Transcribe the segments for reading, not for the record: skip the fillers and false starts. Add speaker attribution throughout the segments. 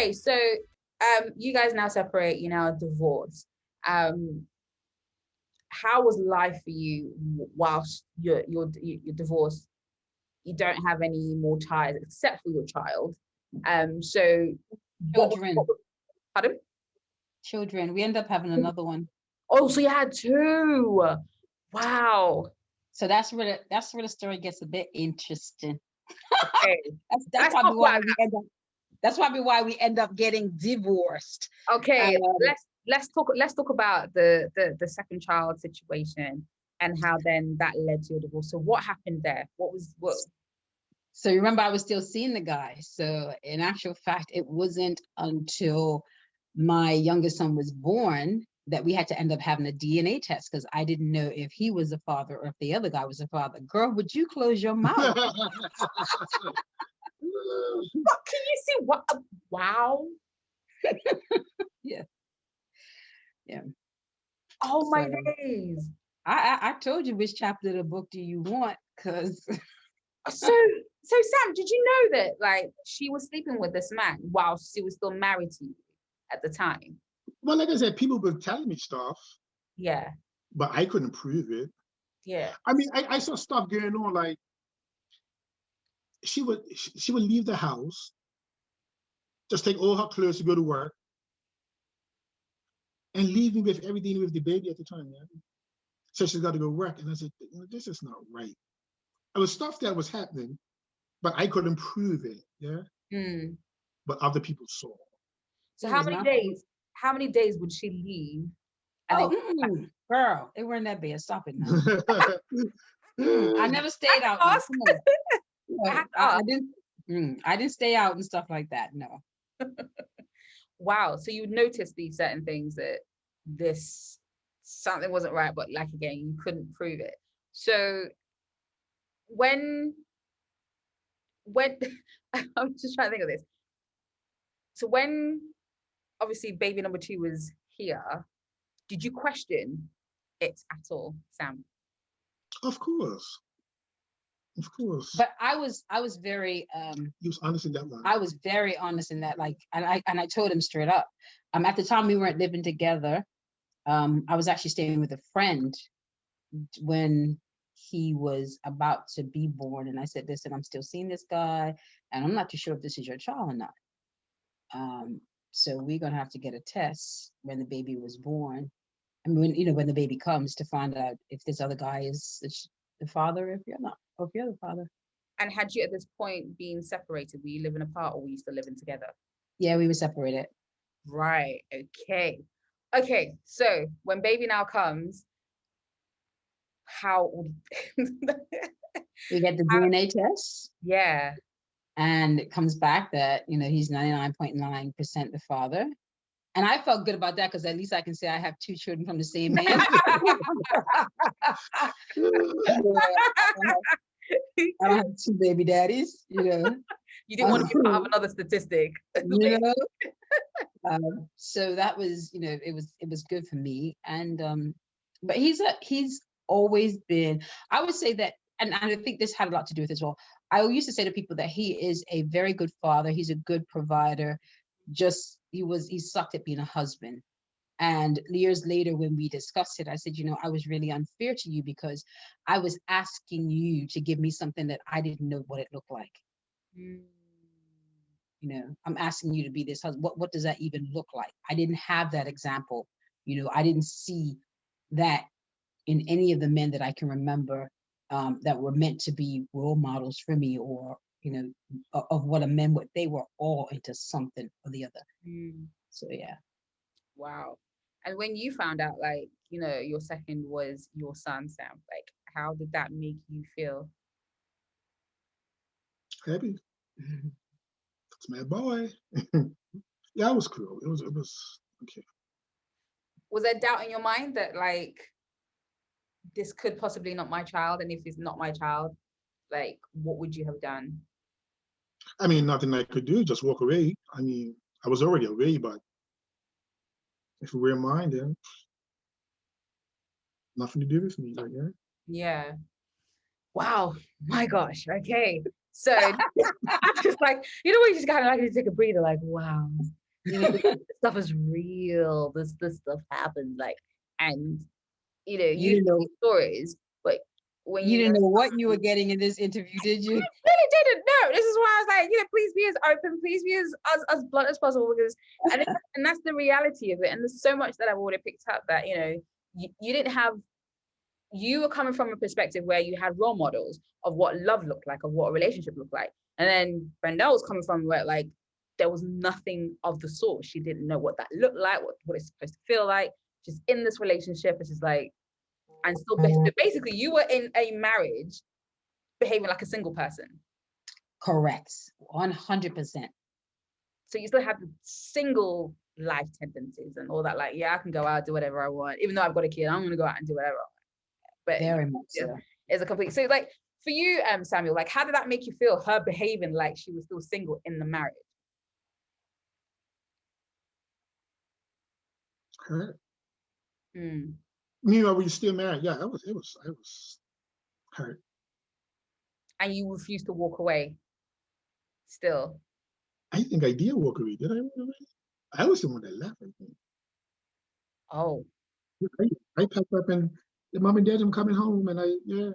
Speaker 1: Okay, so you guys now separate, you now divorced. How was life for you whilst you're divorced? You don't have any more ties except for your child. So
Speaker 2: Children.
Speaker 1: Pardon?
Speaker 2: Children. We end up having another one.
Speaker 1: Oh, so you had two. Wow.
Speaker 2: So that's where the story gets a bit interesting.
Speaker 1: Okay.
Speaker 2: that's probably why we end up. That's probably why we end up getting divorced.
Speaker 1: Okay, let's talk about the second child situation and how then that led to your divorce. So what happened there? What?
Speaker 2: So remember, I was still seeing the guy. So in actual fact, it wasn't until my youngest son was born that we had to end up having a DNA test, because I didn't know if he was a father or if the other guy was a father. Girl, would you close your mouth?
Speaker 1: What can you see? What? Wow.
Speaker 2: Yeah.
Speaker 1: Oh my days.
Speaker 2: I told you which chapter of the book do you want, because
Speaker 1: so Sam, did you know that like she was sleeping with this man while she was still married to you at the time?
Speaker 3: Well, like I said, people were telling me stuff.
Speaker 1: Yeah.
Speaker 3: But I couldn't prove it.
Speaker 1: Yeah.
Speaker 3: I mean, I saw stuff going on, like she would leave the house, just take all her clothes to go to work, and leave me with everything with the baby at the time. Yeah? So she's got to go work. And I said, this is not right. It was stuff that was happening, but I couldn't prove it. Yeah.
Speaker 1: Mm.
Speaker 3: But other people saw.
Speaker 1: So how many days would she leave?
Speaker 2: Girl, they weren't that bad. Stop it now. I never stayed out. I didn't stay out and stuff like that. No.
Speaker 1: Wow. So you noticed these certain things that something wasn't right, but like again, you couldn't prove it. So when I'm just trying to think of this. So when obviously baby number 2 was here, did you question it at all, Sam?
Speaker 3: Of course.
Speaker 2: But I was very
Speaker 3: you was honest in that one.
Speaker 2: I was very honest in that, like, and I told him straight up. At the time we weren't living together. I was actually staying with a friend when he was about to be born, and I said, listen, I'm still seeing this guy and I'm not too sure if this is your child or not. So we're gonna have to get a test when the baby was born, and when the baby comes, to find out if this other guy is the father, if you're not, or if you're the father.
Speaker 1: And had you at this point been separated? Were you living apart or were you still living together?
Speaker 2: Yeah, we were separated.
Speaker 1: Right. Okay. So when baby now comes, how
Speaker 2: we get the DNA test?
Speaker 1: Yeah.
Speaker 2: And it comes back that, he's 99.9% the father. And I felt good about that, because at least I can say I have 2 children from the same man. I don't have 2 baby daddies, You
Speaker 1: didn't want to be part of another statistic.
Speaker 2: So that was, it was good for me. And but he's always been, I would say that, and I think this had a lot to do with it as well. I used to say to people that he is a very good father. He's a good provider. Just he sucked at being a husband. And years later, when we discussed it, I said, I was really unfair to you, because I was asking you to give me something that I didn't know what it looked like. I'm asking you to be this husband. What does that even look like? I didn't have that example. I didn't see that in any of the men that I can remember that were meant to be role models for me, or of what a man would. They were all into something or the other. So yeah.
Speaker 1: Wow. And when you found out, like, your second was your son, Sam, like, how did that make you feel?
Speaker 3: Happy. It's my boy. Yeah, it was cool. It was okay.
Speaker 1: Was there doubt in your mind that, like, this could possibly not my child, and if it's not my child, like, what would you have done?
Speaker 3: I mean, nothing I could do, just walk away. I mean, I was already away, but if we were mine, then nothing to do with me, like, yeah.
Speaker 1: Yeah. Wow. My gosh. Okay. So I'm just like, you know, when you just kind of like to take a breather, like, wow, you know, this stuff is real. This stuff happens, like, and you know,
Speaker 2: You
Speaker 1: you
Speaker 2: didn't
Speaker 1: know
Speaker 2: know,
Speaker 1: these stories, but when
Speaker 2: you
Speaker 1: you
Speaker 2: didn't know what you were getting in this interview, did you?
Speaker 1: really didn't know. This is why I was like, you know, please be as open, please be as blunt as possible, because and that's the reality of it. And there's so much that I've already picked up that, you know, you didn't have, you were coming from a perspective where you had role models of what love looked like, of what a relationship looked like. And then Brendell was coming from where like there was nothing of the sort. She didn't know what that looked like, what it's supposed to feel like. She's in this relationship, it's just like, and still basically you were in a marriage behaving like a single person.
Speaker 2: Correct. 100%.
Speaker 1: So you still have the single life tendencies and all that, like, yeah, I can go out, do whatever I want. Even though I've got a kid, I'm gonna go out and do whatever I want. But
Speaker 2: Very much so.
Speaker 1: It's a complete, so like for you, Samuel, like how did that make you feel, her behaving like she was still single in the marriage?
Speaker 3: Hurt.
Speaker 1: Mm.
Speaker 3: You know, when you're still married, yeah, it was hurt.
Speaker 1: And you refused to walk away still?
Speaker 3: I think I did walk away. Did I walk away? I was the one that left, I think.
Speaker 1: Oh.
Speaker 3: I packed up and the mom and dad am coming home, and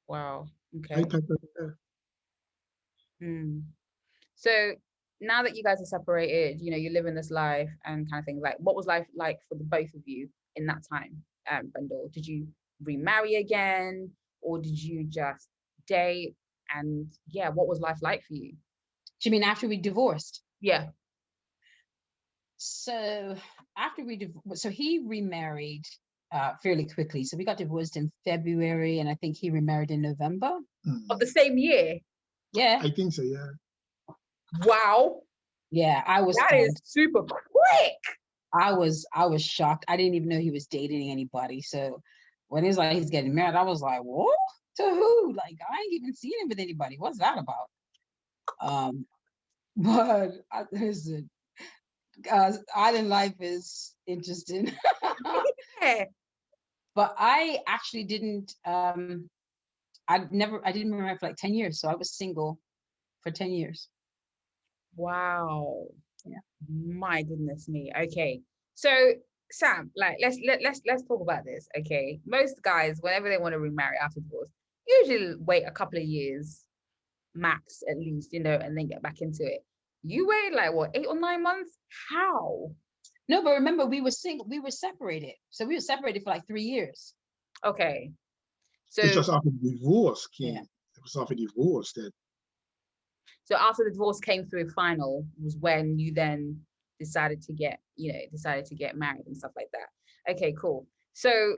Speaker 1: Wow. Okay.
Speaker 3: I packed up and left.
Speaker 1: So now that you guys are separated, you know, you're living this life and kind of thing, like what was life like for the both of you in that time, Brendell? Did you remarry again, or did you just date? And yeah, what was life like for you?
Speaker 2: Do you mean after we divorced?
Speaker 1: Yeah.
Speaker 2: So after we divorced, so he remarried fairly quickly. So we got divorced in February, and I think he remarried in November.
Speaker 1: Of the same year?
Speaker 2: Yeah.
Speaker 3: I think so, yeah.
Speaker 1: Wow.
Speaker 2: Yeah, I was
Speaker 1: That is super quick.
Speaker 2: I was shocked. I didn't even know he was dating anybody. So when he's like he's getting married, I was like, what? To who? Like, I ain't even seen him with anybody. What's that about? But listen, island life is interesting.
Speaker 1: Yeah.
Speaker 2: But I actually didn't I didn't marry for like 10 years. So I was single for 10 years.
Speaker 1: Wow.
Speaker 2: Yeah.
Speaker 1: My goodness me. Okay. So Sam, like let's talk about this. Okay. Most guys, whenever they want to remarry after divorce, usually wait a couple of years max at least, you know, and then get back into it. You waited like what, 8 or 9 months? How?
Speaker 2: No, but remember we were separated. So we were separated for like 3 years.
Speaker 1: Okay. So
Speaker 3: it's just after the divorce came.
Speaker 2: Yeah.
Speaker 3: It was after divorce that.
Speaker 1: So after the divorce came through final was when you then decided to get married and stuff like that. Okay, cool. So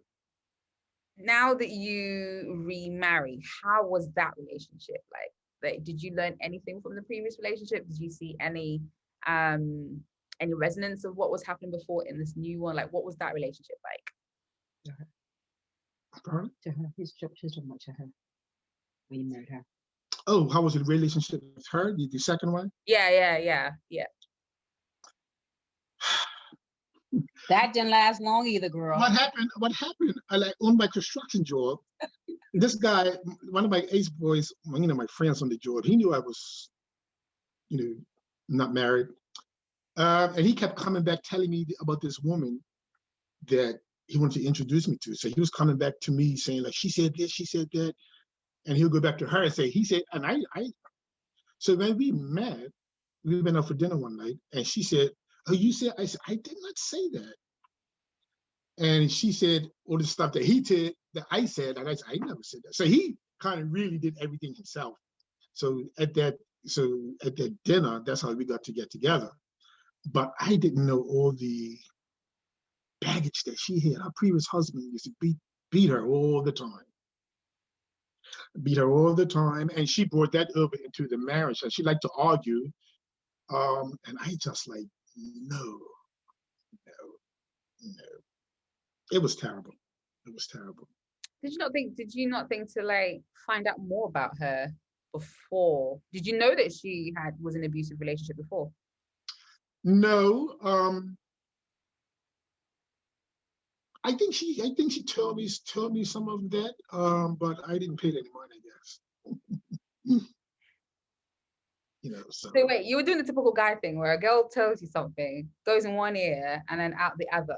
Speaker 1: now that you remarry, how was that relationship like? Like, did you learn anything from the previous relationship? Did you see any resonance of what was happening before in this new one? Like, what was that relationship like?
Speaker 2: To her. He's talking about to her when you married her.
Speaker 3: Oh, how was the relationship with her? The second one?
Speaker 1: Yeah.
Speaker 2: That didn't last long either, girl.
Speaker 3: What happened? I like on my construction job. This guy, one of my ace boys, you know, my friends on the job, he knew I was, you know, not married. And he kept coming back telling me about this woman that he wanted to introduce me to. So he was coming back to me saying, like, she said this, she said that. And he'll go back to her and say, he said, and I so when we met, we went out for dinner one night, and she said, oh, you said, I said, I did not say that. And she said all the stuff that he did, that I said, and I said, I never said that. So he kind of really did everything himself. So at that dinner, that's how we got to get together. But I didn't know all the baggage that she had. Her previous husband used to beat her all the time. And she brought that over into the marriage. And she liked to argue. And I just like, no. It was terrible. Did
Speaker 1: you not think to like find out more about her before? Did you know that she was in an abusive relationship before?
Speaker 3: No. I think she told me some of that, but I didn't pay it any mind, I guess. You know, so.
Speaker 1: So wait, you were doing the typical guy thing where a girl tells you something, goes in one ear and then out the other.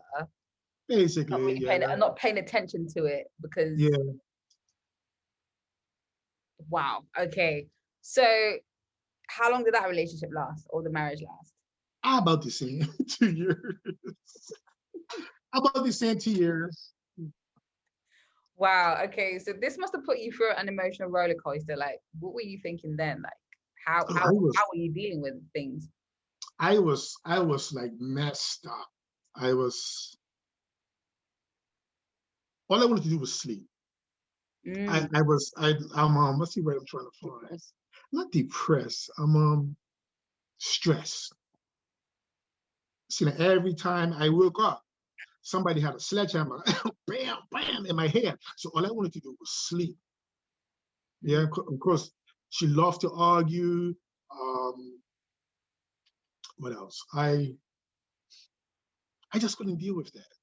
Speaker 3: Basically,
Speaker 1: Not paying attention to it because
Speaker 3: yeah.
Speaker 1: wow. Okay. So how long did that relationship last or the marriage last?
Speaker 3: About the same 2 years. About the same 2 years.
Speaker 1: Wow. Okay. So this must have put you through an emotional roller coaster. Like, what were you thinking then? Like, how were you dealing with things?
Speaker 3: I was like messed up. All I wanted to do was sleep. I'm what's the word I'm trying to find? Not depressed. I'm stressed. See, every time I woke up, somebody had a sledgehammer, bam, bam, in my head. So all I wanted to do was sleep. Yeah, of course, she loved to argue. What else? I just couldn't deal with that.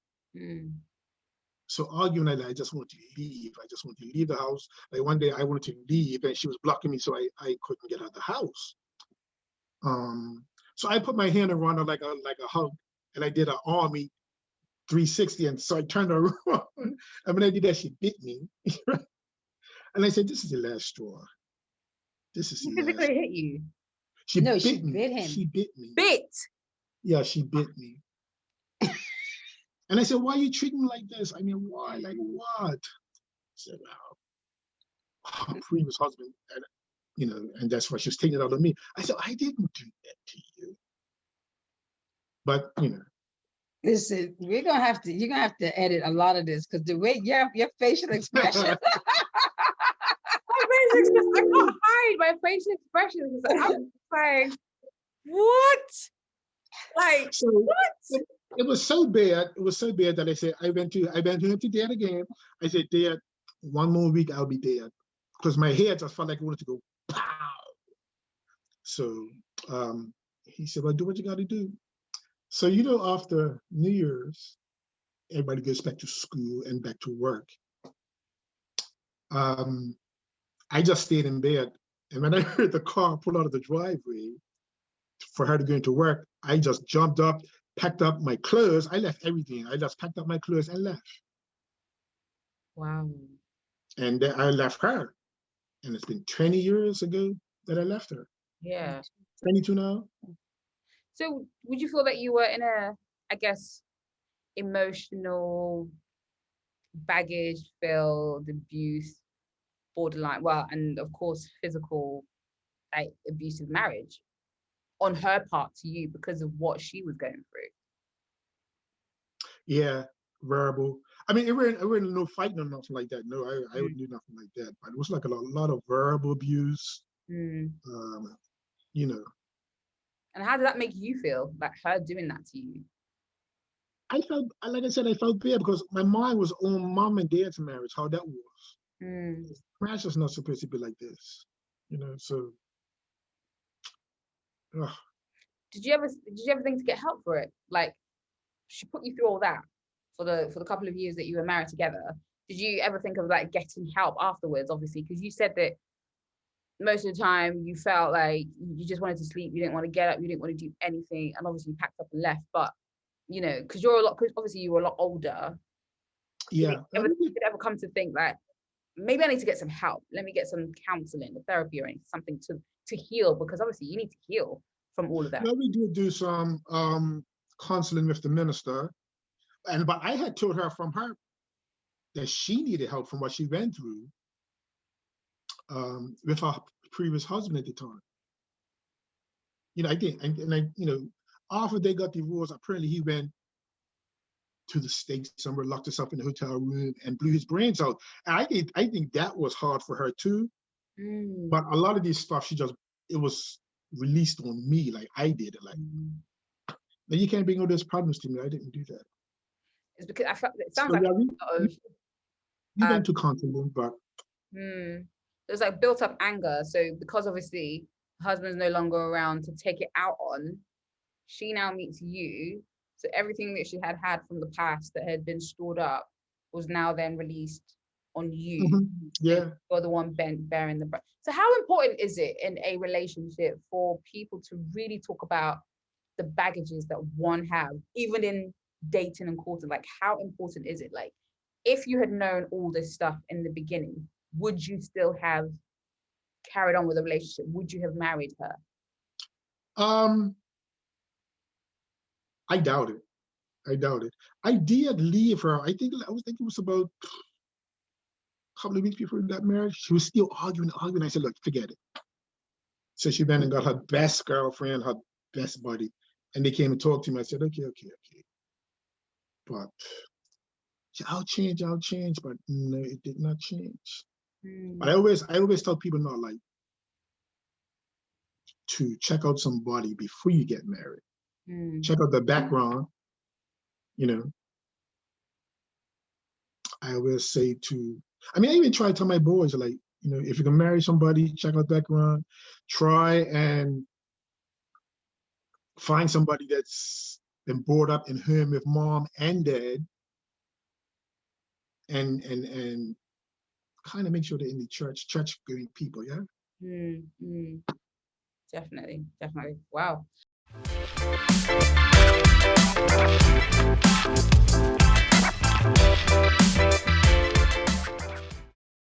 Speaker 3: So arguing, I just wanted to leave. I just wanted to leave the house. Like one day I wanted to leave and she was blocking me, so I couldn't get out of the house. So I put my hand around her like a hug, and I did an army 360, and so I turned her around. And when I did that, she bit me. And I said, "This is the last straw. This is the last."
Speaker 1: Physically hit you?
Speaker 3: She bit
Speaker 2: she
Speaker 3: me.
Speaker 2: bit him.
Speaker 3: She bit me.
Speaker 1: Bit?
Speaker 3: Yeah, she bit me. And I said, "Why are you treating me like this? I mean, why? Like what?" I said, "Well, her previous husband, and you know, and that's why she was taking it out on me." I said, "I didn't do that to you." But you know.
Speaker 2: Listen, you're gonna have to edit a lot of this because the way your facial expression.
Speaker 1: My facial expression, I can't hide my facial expressions. I'm like, what? Like,
Speaker 3: so
Speaker 1: what?
Speaker 3: It was so bad. It was so bad that I said I went to him to Dad again. I said, "Dad, one more week I'll be dead," because my head just felt like it wanted to go pow. So he said, "Well, do what you got to do." So after New Year's, everybody goes back to school and back to work. I just stayed in bed, and when I heard the car pull out of the driveway for her to go into work, I just jumped up, packed up my clothes. I left everything. I just packed up my clothes and left.
Speaker 1: Wow.
Speaker 3: And then I left her. And it's been 20 years ago that I left her.
Speaker 1: Yeah.
Speaker 3: 22 now.
Speaker 1: So would you feel that you were in a, I guess, emotional baggage filled abuse, borderline, well, and of course physical, like abusive marriage on her part to you because of what she was going through?
Speaker 3: Yeah, verbal. I mean, it wasn't no fighting or nothing like that. No, I would do nothing like that. But it was like a lot of verbal abuse. You know.
Speaker 1: And how did that make you feel, like her doing that to you?
Speaker 3: I felt, like I said, I felt bad because my mind was on mom and dad's marriage, how that was. Marriage is not supposed to be like this, so.
Speaker 1: Did you ever think to get help for it? Like, she put you through all that for the couple of years that you were married together. Did you ever think of like getting help afterwards? Obviously, because you said that most of the time you felt like you just wanted to sleep, you didn't want to get up, you didn't want to do anything, and obviously you packed up and left. But because obviously you were a lot older.
Speaker 3: Yeah.
Speaker 1: Did you ever come to think like, maybe I need to get some help? Let me get some counseling or therapy or something to heal, because obviously you need to heal from all of that.
Speaker 3: No, we did do some counseling with the minister, but I had told her from her that she needed help from what she went through with her previous husband at the time. I did, and after they got divorced, apparently he went to the States somewhere, locked himself in the hotel room, and blew his brains out. And I think that was hard for her too. But a lot of this stuff, it was released on me, like I did it. Like, now you can't bring all those problems to me. I didn't do that.
Speaker 1: It's because I felt it sounds like
Speaker 3: we went to counseling, but
Speaker 1: there's like built up anger. So because obviously her husband's no longer around to take it out on, she now meets you. So everything that she had from the past that had been stored up was now then released on you.
Speaker 3: Yeah.
Speaker 1: You're the one bearing the brunt. So how important is it in a relationship for people to really talk about the baggages that one have, even in dating and courting? Like, how important is it? Like, if you had known all this stuff in the beginning, would you still have carried on with a relationship? Would you have married her?
Speaker 3: I doubt it. I doubt it. I did leave her. I think it was about a couple of weeks before we got married. She was still arguing. I said, look, forget it. So she went and got her best girlfriend, her best buddy, and they came and talked to me. I said, okay. But I'll change. But no, it did not change. But I always tell people not like to check out somebody before you get married. Check out the background. You know, I always say I even try to tell my boys, like, you know, if you can marry somebody, check out background, try and find somebody that's been brought up in home with mom and dad, and kind of make sure they're in the church going people. Yeah.
Speaker 1: Definitely. Wow.